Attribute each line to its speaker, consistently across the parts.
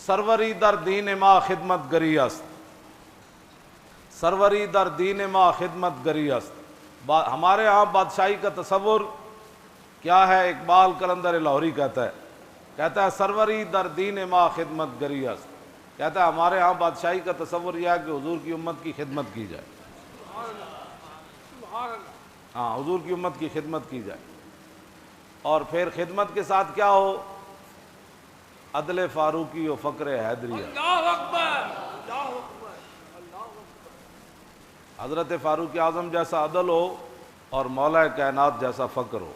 Speaker 1: سروری در دین ما خدمت گری است، سروری در دین ما خدمت گری است۔ ہمارے ہاں بادشاہی کا تصور کیا ہے؟ اقبال قلندر لاہوری کہتا ہے سروری در دین ما خدمت گری است، کہتا ہے ہمارے ہاں بادشاہی کا تصور یہ ہے کہ حضور کی امت کی خدمت کی جائے، ہاں حضور کی امت کی خدمت کی جائے، اور پھر خدمت کے ساتھ کیا ہو؟ عدل فاروقی و فقر حیدریہ۔
Speaker 2: اللہ اکبر، اللہ اکبر۔
Speaker 1: حضرت فاروق اعظم جیسا عدل ہو اور مولا کائنات جیسا فقر ہو۔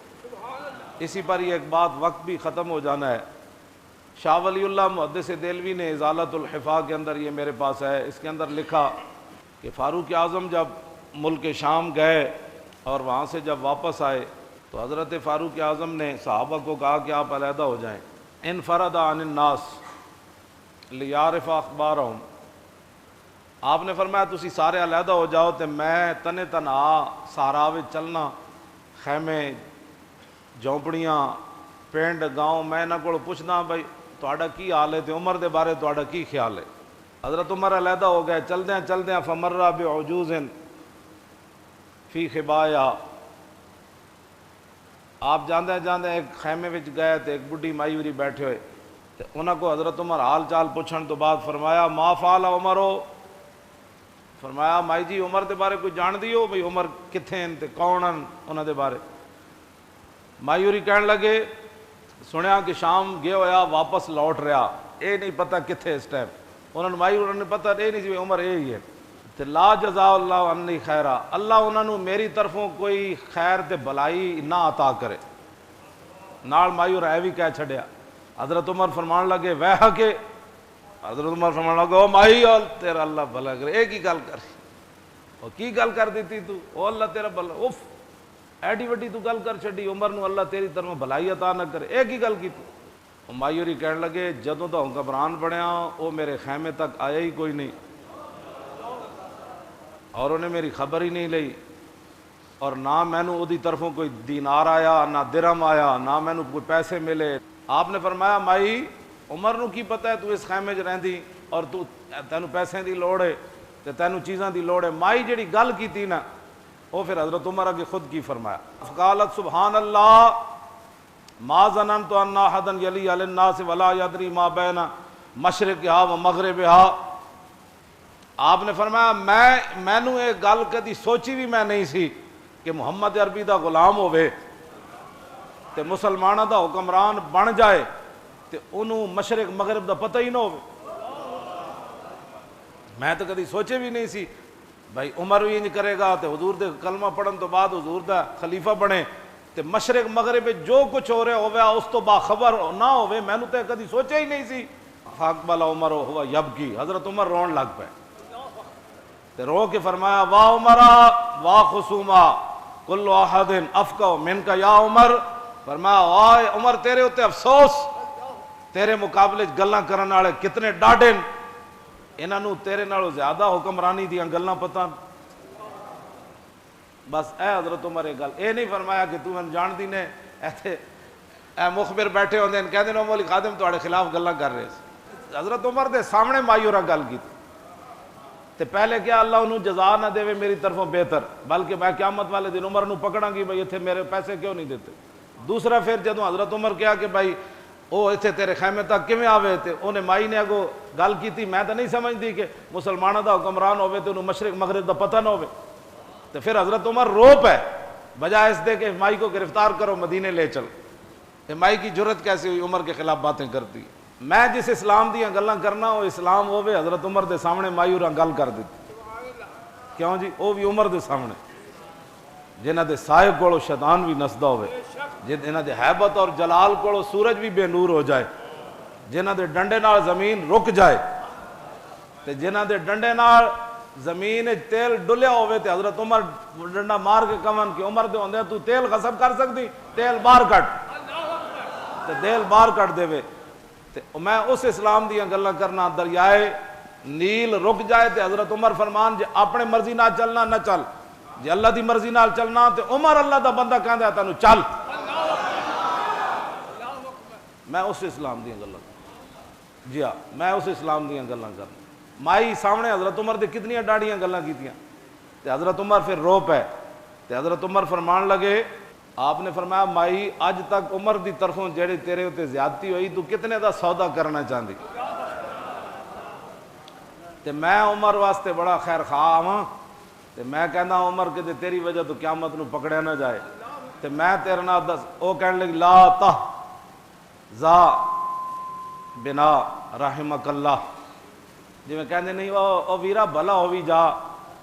Speaker 1: اسی پر یہ ایک بات، وقت بھی ختم ہو جانا ہے، شاہ ولی اللہ محدث دہلوی نے ازالۃ الحفاظ کے اندر، یہ میرے پاس ہے، اس کے اندر لکھا کہ فاروق اعظم جب ملک شام گئے اور وہاں سے جب واپس آئے تو حضرت فاروق اعظم نے صحابہ کو کہا کہ آپ علیحدہ ہو جائیں، انفرد عن الناس لیعرف اخبارہم۔ آپ نے فرمایا تسی سارے علیحدہ ہو جاؤ تے میں تنے تنہا صحرا وچ چلنا، خیمے جھونپڑیاں پنڈ گاؤں، میں انہاں کول پوچھنا بھائی تہاڈا کی حال ہے تے عمر دے بارے تہاڈا کی خیال ہے۔ حضرت عمر علیحدہ ہو گئے، چلدیاں فمر بعجوز فی خبایا، آپ جاندے ایک خیمے وچ گئے تے ایک بڈھی مائی ہوری بیٹھے ہوئے تے انہاں کو حضرت عمر حال چال پوچھن تو بعد فرمایا ما فعل عمرو، فرمایا مائی جی عمر دے بارے کوئی جان دیو بھئی عمر کتھے ہیں تے کون ہیں انہاں دے بارے؟ مائی ہوری کہن لگے سنیا کہ شام گیا ہویا واپس لوٹ رہا، اے نہیں پتہ کتھے اس ٹائم، انہوں نے مائی ہوری نے پتہ اے نہیں سی عمر اے ہی ہے تے لا جزا اللہ عنی خیرہ، اللہ انہوں نے میری طرفوں کوئی خیر تے بلائی نہ عطا کرے۔ نال مائی اور اے بھی کہہ چھڑیا۔ حضرت عمر فرمان لگے ویہ کے، حضرت عمر فرمان لگے او مائی تیرا اللہ بھلا کرے، اے کی گل کر او کی گل کر دیتی تو، او اللہ تیرا بھلا، اف ایڈی وڈی تو گل کر چھڑی، عمر نو اللہ تیری طرف بھلائی عطا نہ کرے، اے کی گل کی تو؟ مائی ہوری کہن لگے جدوں تو گھبران بنیا او میرے خیمے تک آیا ہی کوئی نہیں، اور انہیں میری خبر ہی نہیں لئی، اور نہ مینوں اودی طرفوں کوئی دینار آیا، نہ درہم آیا، نہ مینوں کوئی پیسے ملے۔ آپ نے فرمایا مائی عمر نو کی پتہ ہے تو اس خیمے 'چ رہندی اور تو تینوں پیسے دی لوڑ ہے تے تینوں چیزاں دی لوڑ ہے۔ مائی جڑی گل کیتی نا وہ پھر حضرت عمر اگے خود کی فرمایا، فقالت سبحان اللہ ما ظننت ان احدا یلی علی الناس ولا یدری ما بین مشرقها و مغربها۔ آپ نے فرمایا مینوں یہ گل کدی سوچی بھی میں نہیں سی کہ محمد عربی دا غلام ہوئے تے مسلمانہ دا حکمران بن جائے تے انہوں مشرق مغرب دا پتہ ہی نہ ہوئے۔ میں تو کدی سوچے بھی نہیں سی بھائی عمر بھی انج کرے گا تے حضور دے کلمہ پڑھن تو بعد حضور دا خلیفہ بنے تے مشرق مغرب جو کچھ ہو رہا ہوئے اس تو باخبر نہ ہوئے، میں نے تو کدی سوچے ہی نہیں سی۔ فاقبل عمر ہوا یبکی، حضرت عمر رون لگ پے تے رو کے فرمایا واہ عمرہ واہ خصومہ کل احد افقہ منکا یا عمر، فرمایا آئے عمر تیرے ہوتے افسوس، تیرے مقابلے گلاں کرن والے کتنے ڈاڈے، انہاں نوں تیرے نالوں زیادہ حکمرانی دیاں گلاں پتہ۔ بس اے حضرت عمر ایک گل اے نہیں فرمایا کہ تو میں جان دی نے ایتھے اے مخبر بیٹھے ہوندے ہیں کہندے نے مولی خادم تواڈے خلاف گلاں کر رہے ہیں، حضرت عمر دے سامنے مایورہ گل کی تے پہلے کیا اللہ انہوں جزا نہ دے میری طرفوں بہتر، بلکہ میں قیامت والے دن عمر نو پکڑاں گی بھائی اتھے میرے پیسے کیوں نہیں دیتے۔ دوسرا پھر جدوں حضرت عمر کیا کہ بھائی او اتھے تیرے خیمے تک کیویں آوے تے انہیں مائی نے اگو گل کیتی، میں تو نہیں سمجھتی کہ مسلمانوں دا حکمران ہوئے تے انہوں مشرق مغرب دا پتہ نہ ہوئے، تو پھر حضرت عمر رو پے بجائے اس دے کہ مائی کو گرفتار کرو مدینے لے چل۔ کہ مائی کی جرت کیسے ہوئی عمر کے خلاف باتیں کرتی؟ میں جس اسلام دیاں گلاں کرنا وہ اسلام ہوئے حضرت عمر دے سامنے مائی اور گل کر دیتی، کیوں جی وہ بھی عمر دے سامنے جنہ دے سائے کولو شیطان بھی نسدا ہوئے، جنہ دے حیبت اور جلال کولو سورج بھی بے نور ہو جائے، جنہ دے ڈنڈے نال زمین رک جائے تے جنہ دے ڈنڈے نال زمین تیل ڈلیا ہوئے تے حضرت عمر ڈنڈا مار کے کمن کہ عمر دے ہوندے تو تیل غصب کر سکتی، تیل باہر کٹ تے تیل باہر کٹ دے وے تے میں اس اسلام دیاں گلاں کرنا۔ دریائے نیل رک جائے تے حضرت عمر فرمان جے اپنے مرضی نال چلنا نہ چل، جے اللہ دی مرضی نال چلنا تے عمر اللہ دا بندہ کہندا ہے تینوں چل۔ میں اس اسلام دی گلاں جی ہاں میں اس اسلام دیاں گلاں کرنا مائی سامنے حضرت عمر دے کتنی ڈاڑیاں گلاں کیتیاں تے حضرت عمر پھر رو پے تے حضرت عمر فرمان لگے آپ نے فرمایا مائی اج تک عمر دی طرفوں جڑی تیرے اتے زیادتی ہوئی تو کتنے دا سودا کرنا چاہندی تے میں عمر واسطے بڑا خیر خواہ ہاں تے میں کہنا عمر کہ تیری وجہ تو قیامت نو پکڑیا نہ جائے تے میں تیرے نال دس او کہنے لگی لا تہ زا بنا رحمک اللہ جی میں کہنے نہیں او ویرا بھلا ہو بھی جا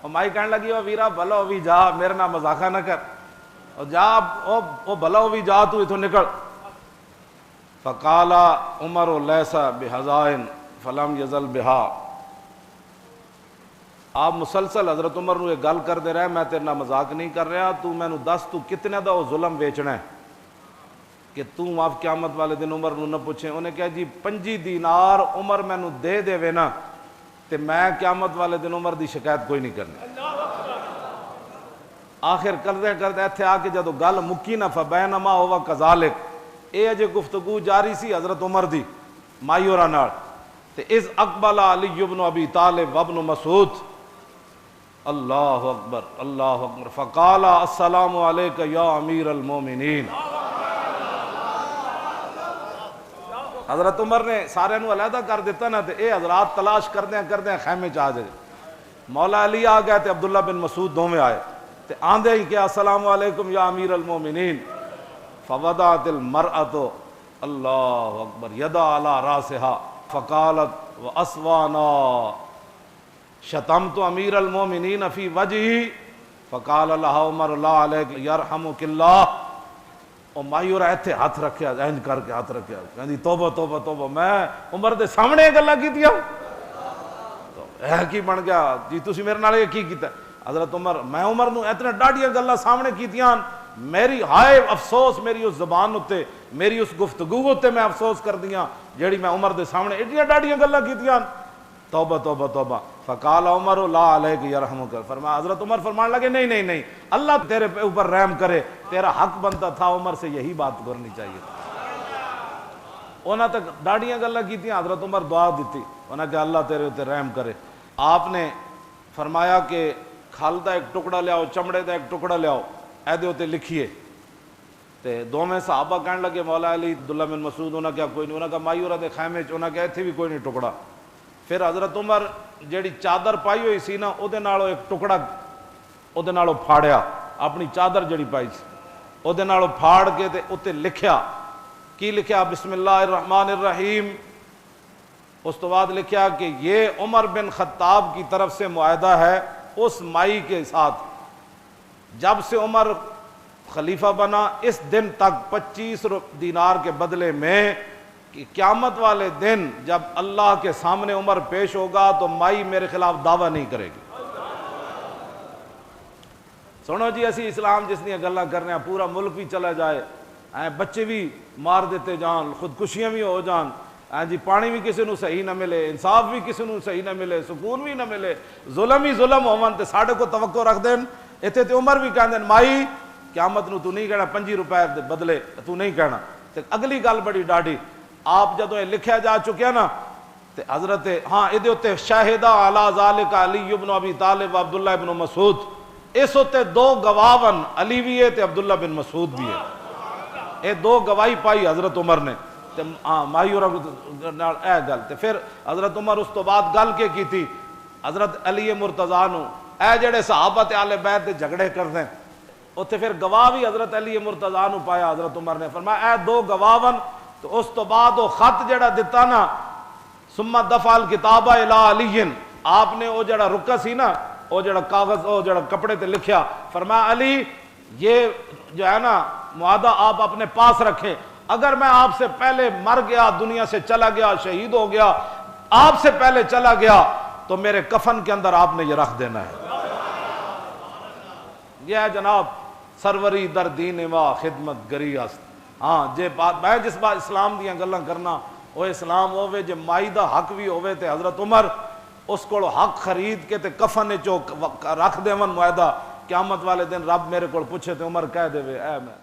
Speaker 1: او مائی کہنے لگی او ویرا بھلا ہو بھی جا میرے نال مذاقہ نہ کر او جا او بھلا ہو بھی جا تو اتھوں نکل فقال عمر لیس بحزائن فلم یزل بہا آپ مسلسل حضرت عمر نو ایک گل کر دے رہے میں تیرے نال مذاق نہیں کر رہا تو میں نو دس تو کتنے دا وہ ظلم بیچنا ہے کہ تو آپ قیامت والے دن عمر نو نہ پوچھیں انہیں کہا جی 5 دینار عمر میں نو دے دے وے نا تے میں قیامت والے دن عمر دی شکایت کوئی نہیں کرنی آخر کردے کردے ایتھے آ کے جدو گل مکی نہ فبینما ہوا کذالک اے اجے گفتگو جاری سی حضرت عمر دی مایورا نال تے اذ اقبل علی بن ابی طالب وابن مسعود اللہ اکبر فقال السلام علیک یا امیر المومنین حضرت عمر نے سارے نو علیحدہ کر دیتا نا تے اے حضرات تلاش کردیں خیمے چاہ جائے مولا علی آ گئے تے عبداللہ بن مسعود دوویں آئے تے آندے ہی کیا السلام علیکم یا امیر المومنین فوضعت المرأۃ اللہ اکبر یدا علی راسها فقالت واسوانا شتمت امیر المومنین فی وجہی فقال لها عمر لا علیک یرحمک اللہ اور مایور ایتھے ہاتھ رکھیا اینج کر کے ہاتھ رکھیا کہندی توبہ توبہ توبہ میں عمر دے سامنے گلاں کیتیاں اے کی بن گیا جی تسی میرے نال کی کیتا حضرت عمر میں عمر نو اتنے ڈاڈیاں گلاں سامنے کیتیاں میری ہائے افسوس میری اس زبان اتے میری اس گفتگو اتے میں افسوس کر دیاں جیڑی میں عمر دے سامنے ایڈیاں ڈاڈیاں گلاں کیتیاں توبہ توبہ توبہ فقال عمر لا علیک یرحمک فرمایا حضرت عمر فرمان لگے نہیں اللہ تیرے اوپر رحم کرے تیرا حق بنتا تھا عمر سے یہی بات کرنی چاہیے انہاں تک ڈاڑیاں گلاں کیتیاں حضرت عمر دعا دیتی انہاں کہ اللہ تیرے اوپر رحم کرے آپ نے فرمایا کہ کھال دا ایک ٹکڑا لیاؤ چمڑے دا ایک ٹکڑا لیاؤ اے دے اوتے لکھیے تے دوویں صحابہ کہنے لگے مولا علی عبداللہ بن مسعود انہاں کیا کوئی نہیں انہاں کا مایورہ دے خیمے چ انہاں کہ ایتھے بھی کوئی نہیں ٹکڑا پھر حضرت عمر جیڑی چادر پائی ہوئی سی نا او دے نالوں ایک ٹکڑا او دے نالوں پھاڑیا اپنی چادر جڑی پائی سی او دے نالوں پھاڑ کے تے اوتے لکھیا کی لکھیا بسم اللہ الرحمن الرحیم اس تو بعد لکھیا کہ یہ عمر بن خطاب کی طرف سے معاہدہ ہے اس مائی کے ساتھ جب سے عمر خلیفہ بنا اس دن تک 25 دینار کے بدلے میں کہ قیامت والے دن جب اللہ کے سامنے عمر پیش ہوگا تو مائی میرے خلاف دعویٰ نہیں کرے گی سنو جی اسی اسلام جس نے گلاں کرنے پورا ملک بھی چلا جائے بچے بھی مار دیتے جان خودکشیاں بھی ہو جان جی پانی بھی کسی نو صحیح نہ ملے انصاف بھی کسی نو صحیح نہ ملے سکون بھی نہ ملے ظلم ہی ظلم ہون تے ساڈے کو توقع رکھ دین ایتھے تے عمر بھی کہندے مائی قیامت نو تو نہیں کہنا 5 روپے دے بدلے تو نہیں کہنا تے اگلی گل بڑی ڈاڈی آپ جدوں یہ لکھیا جا چکیا نا تے حضرت ہاں ادھے اوتے شاہدہ علی ذالک علی بن ابی طالب عبداللہ بن مسعود اس ہوتے 2 گواہن علی بھی ہے تے عبداللہ بن مسعود بھی ہے یہ 2 گواہی پائی حضرت عمر نے تے مایورہ نال اے گل تے پھر حضرت عمر اس تو بعد گل کے کی تھی حضرت علی مرتضیٰ نو اے جڑے صحابہ تے اہل بیت دے جھگڑے کردے اوتھے پھر گواہ بھی حضرت علی مرتضیٰ نو پایا حضرت عمر نے فرمایا اے 2 گواہن تو اس تو بعد وہ خط جڑا دیتا نا ثم دفع الکتاب الی علی آپ نے وہ جڑا رکا سی نا وہ جڑا کاغذ وہ جڑا کپڑے تے لکھیا فرمایا علی یہ جو ہے نا معاہدہ آپ اپنے پاس رکھیں اگر میں آپ سے پہلے مر گیا دنیا سے چلا گیا شہید ہو گیا آپ سے پہلے چلا گیا تو میرے کفن کے اندر آپ نے یہ رکھ دینا ہے یہ ہے جناب سروری در دین وا خدمت گری است ہاں جے بات میں جس بات اسلام دیاں گلاں کرنا وہ اسلام ہوئے جے مائی دا حق بھی ہوئے تے حضرت عمر اس کو حق خرید کے تے کفن چو رکھ دیون معاہدہ قیامت والے دن رب میرے کو پوچھے تے عمر کہہ دے اے میں